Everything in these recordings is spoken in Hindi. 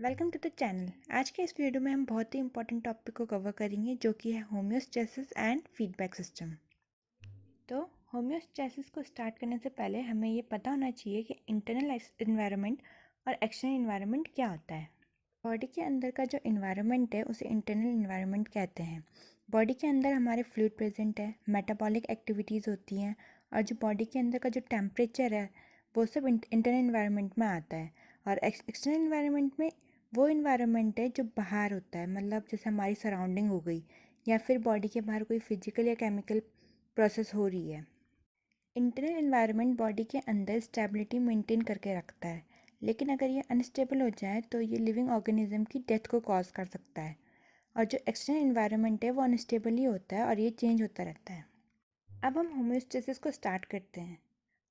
Welcome to the channel. आज के इस वीडियो में हम बहुत ही इंपॉर्टेंट टॉपिक को कवर करेंगे जो कि है होम्योस्टेसिस एंड फीडबैक सिस्टम। तो होम्योस्टेसिस को स्टार्ट करने से पहले हमें ये पता होना चाहिए कि इंटरनल इन्वायरमेंट और एक्सटर्नल इन्वायरमेंट क्या होता है। बॉडी के अंदर का जो इन्वायरमेंट है उसे इंटरनल इन्वायरमेंट कहते हैं। बॉडी के अंदर हमारे फ्लूइड प्रेजेंट है, मेटाबॉलिक एक्टिविटीज़ होती हैं और जो बॉडी के अंदर का जो टेम्परेचर है वो सब इंटरनल इन्वायरमेंट में आता है। और एक्सटर्नल इन्वायरमेंट में वो इन्वायरमेंट है जो बाहर होता है, मतलब जैसे हमारी सराउंडिंग हो गई या फिर बॉडी के बाहर कोई फिजिकल या केमिकल प्रोसेस हो रही है। इंटरनल इन्वायरमेंट बॉडी के अंदर स्टेबिलिटी मेंटेन करके रखता है, लेकिन अगर ये अनस्टेबल हो जाए तो ये लिविंग ऑर्गेनिज्म की डेथ को कॉज कर सकता है। और जो एक्सटर्नल इन्वायरमेंट है वो अनस्टेबल ही होता है और ये चेंज होता रहता है। अब हम होम्योस्टेसिस को स्टार्ट करते हैं।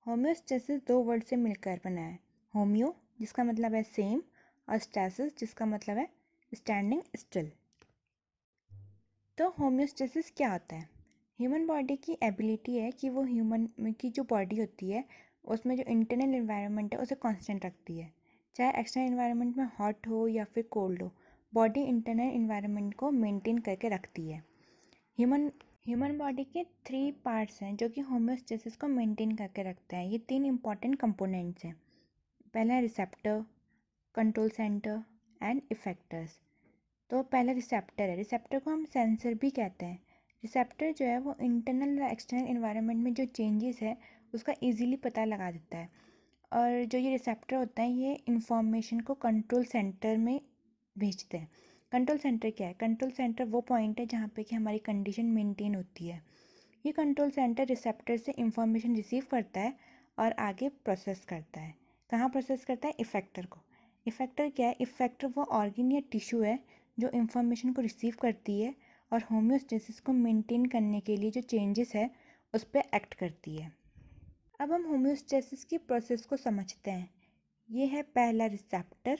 होम्योस्टेसिस दो वर्ड से मिलकर बना है। होम्यो जिसका मतलब है सेम और स्टेसिस जिसका मतलब है स्टैंडिंग स्टिल। तो होम्योस्टेसिस क्या होता है? ह्यूमन बॉडी की एबिलिटी है कि वो ह्यूमन की जो बॉडी होती है उसमें जो इंटरनल इन्वायरमेंट है उसे कांस्टेंट रखती है। चाहे एक्सटर्नल इन्वायरमेंट में हॉट हो या फिर कोल्ड हो, बॉडी इंटरनल इन्वायरमेंट को मेंटेन करके रखती है। ह्यूमन ह्यूमन बॉडी के 3 पार्ट्स हैं जो कि होम्योस्टेसिस को मेंटेन करके रखते हैं। ये 3 इंपॉर्टेंट कंपोनेंट्स हैं। पहला है receptor, control centre and effectors. तो पहला रिसेप्टर है। रिसेप्टर को हम सेंसर भी कहते हैं। रिसेप्टर जो है वो इंटरनल या एक्सटर्नल इन्वायरमेंट में जो चेंजेस है उसका इजीली पता लगा देता है। और जो ये रिसेप्टर होता है ये इंफॉर्मेशन को कंट्रोल सेंटर में भेजते हैं। कंट्रोल सेंटर क्या है? कंट्रोल सेंटर वो पॉइंट है जहाँ पे कि हमारी कंडीशन मेंटेन होती है। ये कंट्रोल सेंटर रिसेप्टर से इंफॉर्मेशन रिसीव करता है और आगे प्रोसेस करता है। कहाँ प्रोसेस करता है? इफेक्टर को। इफेक्टर क्या है? इफेक्टर वो ऑर्गन या टिश्यू है जो इंफॉर्मेशन को रिसीव करती है और होम्योस्टेसिस को मेंटेन करने के लिए जो चेंजेस है उस पर एक्ट करती है। अब हम होम्योस्टेसिस की प्रोसेस को समझते हैं। ये है पहला रिसेप्टर,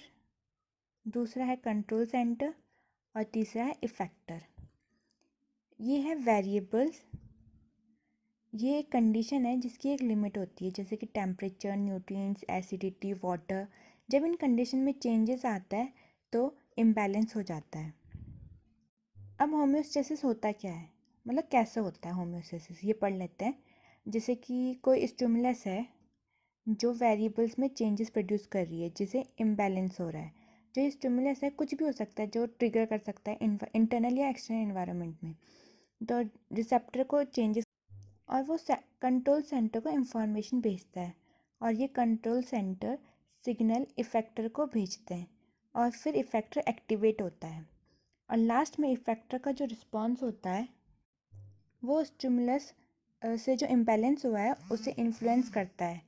दूसरा है कंट्रोल सेंटर और तीसरा है इफेक्टर। ये है वेरिएबल्स। ये एक कंडीशन है जिसकी एक लिमिट होती है, जैसे कि टेम्परेचर, न्यूट्रिएंट्स, एसिडिटी, वाटर। जब इन कंडीशन में चेंजेस आता है तो इम्बैलेंस हो जाता है। अब होम्योस्टेसिस होता क्या है, मतलब कैसे होता है होम्योस्टेसिस, ये पढ़ लेते हैं। जैसे कि कोई स्टिमुलस है जो वेरिएबल्स में चेंजेस प्रोड्यूस कर रही है जिसे इम्बैलेंस हो रहा है। जो ये स्टिमुलस है कुछ भी हो सकता है जो ट्रिगर कर सकता है इंटरनल या एक्सटर्नल इन्वायरमेंट में। तो रिसेप्टर को चेंजेस और वो कंट्रोल सेंटर को इंफॉर्मेशन भेजता है और ये कंट्रोल सेंटर सिग्नल इफेक्टर को भेजते हैं और फिर इफेक्टर एक्टिवेट होता है। और लास्ट में इफेक्टर का जो रिस्पॉन्स होता है वो स्टिमुलस से जो इम्बैलेंस हुआ है उसे इन्फ्लुएंस करता है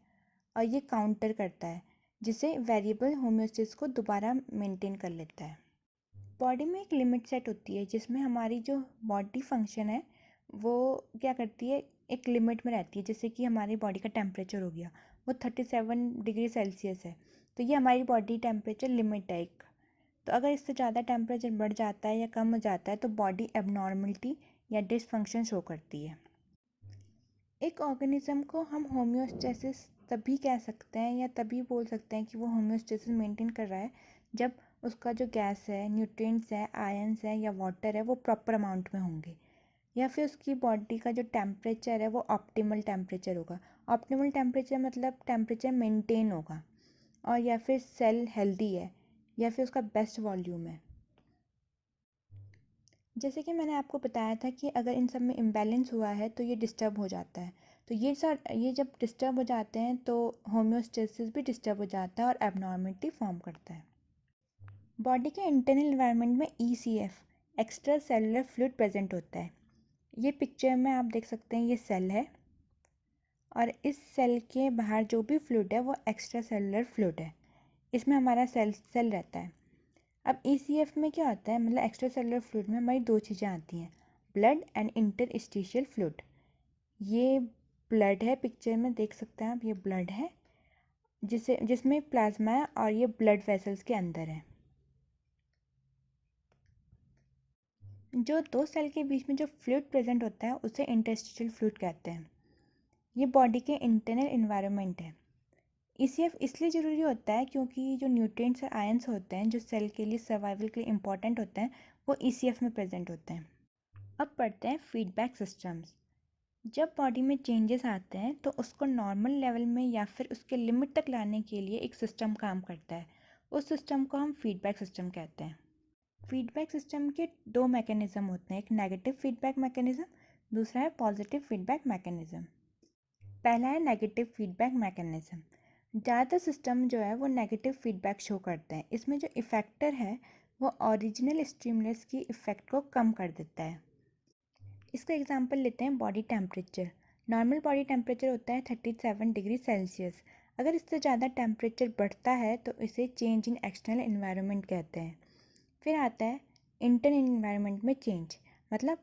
और ये काउंटर करता है, जिसे वेरिएबल होम्योस्टेसिस को दोबारा मेंटेन कर लेता है। बॉडी में एक लिमिट सेट होती है जिसमें हमारी जो बॉडी फंक्शन है वो क्या करती है, एक लिमिट में रहती है। जैसे कि हमारी बॉडी का टेम्परेचर हो गया वो 37 डिग्री सेल्सियस है, तो ये हमारी बॉडी टेम्परेचर लिमिट है एक। तो अगर इससे ज़्यादा टेम्परेचर बढ़ जाता है या कम हो जाता है तो बॉडी एबनॉर्मलिटी या डिसफंक्शन शो करती है। एक ऑर्गेनिज्म को हम होम्योस्टेसिस तभी कह सकते हैं या तभी बोल सकते हैं कि वो होम्योस्टेसिस मेंटेन कर रहा है जब उसका जो गैस है, न्यूट्रिएंट्स है, आयंस है या वाटर है वो प्रॉपर अमाउंट में होंगे, या फिर उसकी बॉडी का जो टेम्परेचर है वो ऑप्टिमल टेम्परेचर होगा। ऑप्टिमल टेम्परेचर मतलब टेम्परेचर मेंटेन होगा, और या फिर सेल हेल्दी है या फिर उसका बेस्ट वॉल्यूम है। जैसे कि मैंने आपको बताया था कि अगर इन सब में इम्बैलेंस हुआ है तो ये डिस्टर्ब हो जाता है। तो ये जब डिस्टर्ब हो जाते हैं तो होम्योस्टेसिस भी डिस्टर्ब हो जाता है और एबनॉर्मलिटी फॉर्म करता है। बॉडी के इंटरनल इन्वायरमेंट में ECF extra cellular fluid present होता है। ये पिक्चर में आप देख सकते हैं, ये सेल है और इस सेल के बाहर जो भी फ्लूइड है वो एक्स्ट्रा सेलुलर फ्लूइड है। इसमें हमारा सेल रहता है। अब ECF में क्या होता है, मतलब एक्स्ट्रा सेलुलर फ्लूइड में हमारी दो चीज़ें आती हैं, ब्लड एंड इंटरस्टिशियल फ्लूइड। ये ब्लड है, पिक्चर में देख सकते हैं आप, ये ब्लड है जिसमें प्लाज्मा है और ये ब्लड वेसल्स के अंदर है। जो दो सेल के बीच में जो फ्लूइड प्रेजेंट होता है उसे इंटरस्टिशियल फ्लूइड कहते हैं। ये बॉडी के इंटरनल इन्वायरमेंट है। ईसीएफ इसलिए ज़रूरी होता है क्योंकि जो न्यूट्रिएंट्स और आयंस होते हैं जो सेल के लिए सर्वाइवल के लिए इम्पॉर्टेंट होते हैं वो ईसीएफ में प्रेजेंट होते हैं। अब पढ़ते हैं फीडबैक सिस्टम्स। जब बॉडी में चेंजेस आते हैं तो उसको नॉर्मल लेवल में या फिर उसके लिमिट तक लाने के लिए एक सिस्टम काम करता है। उस सिस्टम को हम फीडबैक सिस्टम कहते हैं। फीडबैक सिस्टम के दो मैकेनिज्म होते हैं, एक नेगेटिव फीडबैक मैकेनिज्म, दूसरा है पॉजिटिव फीडबैक मैकेनिज्म। पहला है नेगेटिव फीडबैक मैकेनिज्म। ज़्यादातर सिस्टम जो है वो नेगेटिव फीडबैक शो करते हैं। इसमें जो इफेक्टर है वो ओरिजिनल स्टिमुलस की इफ़ेक्ट को कम कर देता है। इसका एग्जांपल लेते हैं body temperature. Normal body temperature होता है 37 डिग्री सेल्सियस। अगर इससे ज़्यादा टेम्परेचर बढ़ता है तो इसे चेंज इन एक्सटर्नल इन्वायरमेंट कहते हैं। फिर आता है इंटरनल इन्वायरमेंट में चेंज, मतलब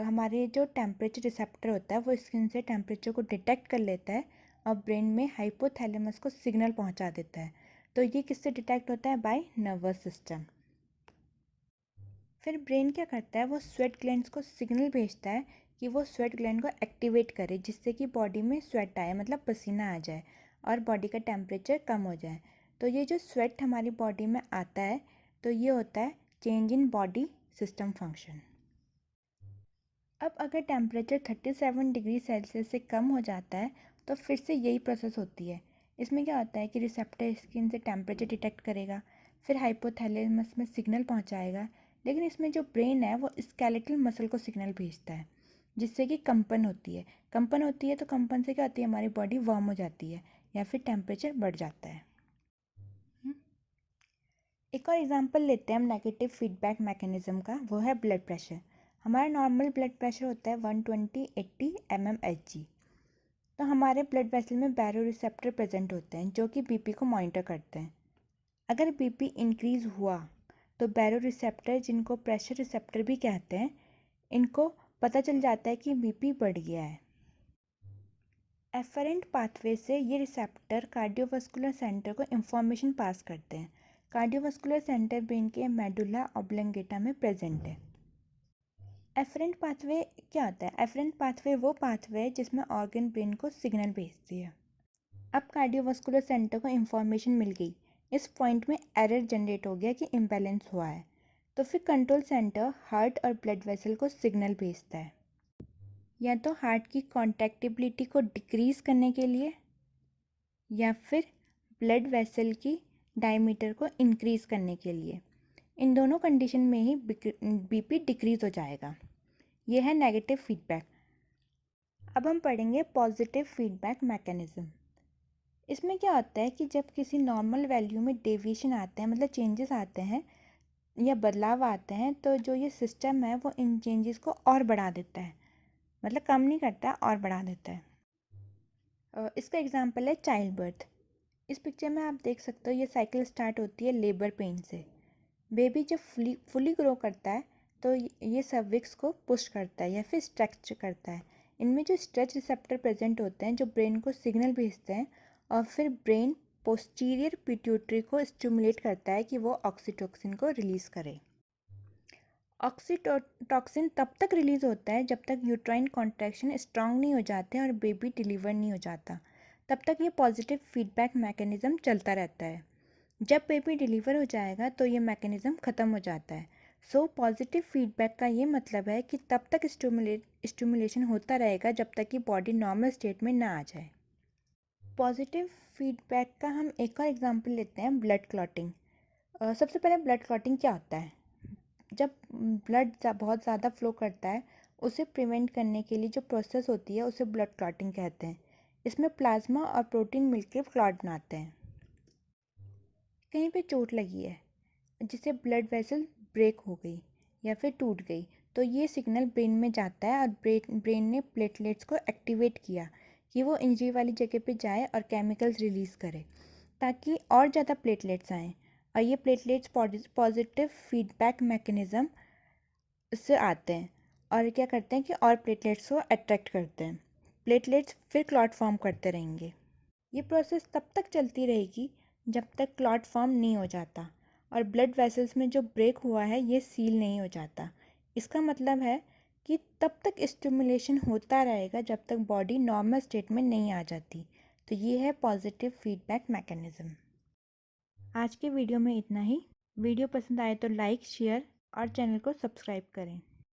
हमारे जो टेम्परेचर रिसेप्टर होता है वो स्किन से टेम्परेचर को डिटेक्ट कर लेता है और ब्रेन में हाइपोथैलेमस को सिग्नल पहुंचा देता है। तो ये किससे डिटेक्ट होता है? By nervous system. फिर ब्रेन क्या करता है, वो स्वेट ग्लैंड्स को सिग्नल भेजता है कि वो स्वेट ग्लैंड को एक्टिवेट करे जिससे कि बॉडी में स्वेट आए, मतलब पसीना आ जाए और बॉडी का टेम्परेचर कम हो जाए। तो ये जो स्वेट हमारी बॉडी में आता है तो ये होता है change in body system function. अब अगर टेम्परेचर 37 डिग्री सेल्सियस से कम हो जाता है तो फिर से यही प्रोसेस होती है। इसमें क्या होता है कि रिसेप्टर स्किन से टेम्परेचर डिटेक्ट करेगा, फिर हाइपोथैलेमस में सिग्नल पहुंचाएगा, लेकिन इसमें जो ब्रेन है वो स्केलेटल मसल को सिग्नल भेजता है जिससे कि कंपन होती है। कंपन होती है तो कंपन से क्या होती है, हमारी बॉडी वार्म हो जाती है या फिर टेम्परेचर बढ़ जाता है। एक और एग्जांपल लेते हैं हम नेगेटिव फीडबैक मैकेनिज्म का, वो है ब्लड प्रेशर। हमारा नॉर्मल ब्लड प्रेशर होता है 120/80 mmHg। तो हमारे ब्लड वेसल में बैरो रिसेप्टर प्रेजेंट होते हैं जो कि बीपी को मॉनिटर करते हैं। अगर बीपी इंक्रीज हुआ तो बैरो रिसेप्टर, जिनको प्रेशर रिसेप्टर भी कहते हैं, इनको पता चल जाता है कि बीपी बढ़ गया है। एफरेंट पाथवे से ये रिसेप्टर कार्डियोवास्कुलर सेंटर को इंफॉर्मेशन पास करते हैं। कार्डियोवास्कुलर सेंटर ब्रेन के मेडुला ऑब्लंगेटा में प्रेजेंट है। एफरेंट पाथवे क्या होता है? एफरेंट पाथवे वो पाथवे है जिसमें ऑर्गन ब्रेन को सिग्नल भेजती है। अब कार्डियोवास्कुलर सेंटर को इंफॉर्मेशन मिल गई, इस पॉइंट में एरर जनरेट हो गया कि इम्बैलेंस हुआ है। तो फिर कंट्रोल सेंटर हार्ट और ब्लड वेसल को सिग्नल भेजता है, या तो हार्ट की कॉन्ट्रैक्टिबिलिटी को डिक्रीज़ करने के लिए या फिर ब्लड वेसल की डायमीटर को इंक्रीज़ करने के लिए। इन दोनों कंडीशन में ही बीपी डिक्रीज़ हो जाएगा। ये है नेगेटिव फीडबैक। अब हम पढ़ेंगे पॉजिटिव फीडबैक मैकेनिज्म। इसमें क्या होता है कि जब किसी नॉर्मल वैल्यू में डेविएशन आते हैं, मतलब चेंजेस आते हैं या बदलाव आते हैं, तो जो ये सिस्टम है वो इन चेंजेस को और बढ़ा देता है, मतलब कम नहीं करता और बढ़ा देता है। इसका एग्जांपल है चाइल्ड बर्थ। इस पिक्चर में आप देख सकते हो ये साइकिल स्टार्ट होती है लेबर पेन से। बेबी जब फुली ग्रो करता है तो ये सर्विक्स को पुश करता है या फिर स्ट्रेच करता है। इनमें जो स्ट्रेच रिसेप्टर प्रेजेंट होते हैं जो ब्रेन को सिग्नल भेजते हैं और फिर ब्रेन पोस्टीरियर पिट्यूटरी को स्टिमुलेट करता है कि वो ऑक्सीटोसिन को रिलीज़ करे। ऑक्सीटोसिन तब तक रिलीज़ होता है जब तक यूट्राइन कॉन्ट्रैक्शन स्ट्रांग नहीं हो जाते हैं और बेबी डिलीवर नहीं हो जाता। तब तक ये पॉजिटिव फीडबैक मैकेनिज़्म चलता रहता है। जब बेबी डिलीवर हो जाएगा तो ये मैकेनिज़्म ख़त्म हो जाता है। सो पॉजिटिव फीडबैक का ये मतलब है कि तब तक स्टिमुलेशन होता रहेगा जब तक कि बॉडी नॉर्मल स्टेट में ना आ जाए। पॉजिटिव फीडबैक का हम एक और एग्जांपल लेते हैं, ब्लड क्लॉटिंग। सबसे पहले ब्लड क्लॉटिंग क्या होता है? जब ब्लड बहुत ज़्यादा फ्लो करता है उसे प्रिवेंट करने के लिए जो प्रोसेस होती है उसे ब्लड क्लॉटिंग कहते हैं। इसमें प्लाज्मा और प्रोटीन मिलकर क्लॉट बनाते हैं। कहीं पे चोट लगी है, जिसे ब्लड वेसल ब्रेक हो गई या फिर टूट गई, तो ये सिग्नल ब्रेन में जाता है और ब्रेन ने प्लेटलेट्स को एक्टिवेट किया कि वो इंजरी वाली जगह पे जाए और केमिकल्स रिलीज़ करे ताकि और ज़्यादा प्लेटलेट्स आएँ। और ये प्लेटलेट्स पॉजिटिव फीडबैक मैकेनिज़्म से आते हैं और क्या करते हैं कि और प्लेटलेट्स को अट्रैक्ट करते हैं। प्लेटलेट्स फिर क्लॉट फॉर्म करते रहेंगे। ये प्रोसेस तब तक चलती रहेगी जब तक क्लॉट फॉर्म नहीं हो जाता और ब्लड वेसल्स में जो ब्रेक हुआ है ये सील नहीं हो जाता। इसका मतलब है कि तब तक स्टिमुलेशन होता रहेगा जब तक बॉडी नॉर्मल स्टेट में नहीं आ जाती। तो ये है पॉजिटिव फीडबैक मैकेनिज़्म। आज के वीडियो में इतना ही। वीडियो पसंद आए तो लाइक, शेयर और चैनल को सब्सक्राइब करें।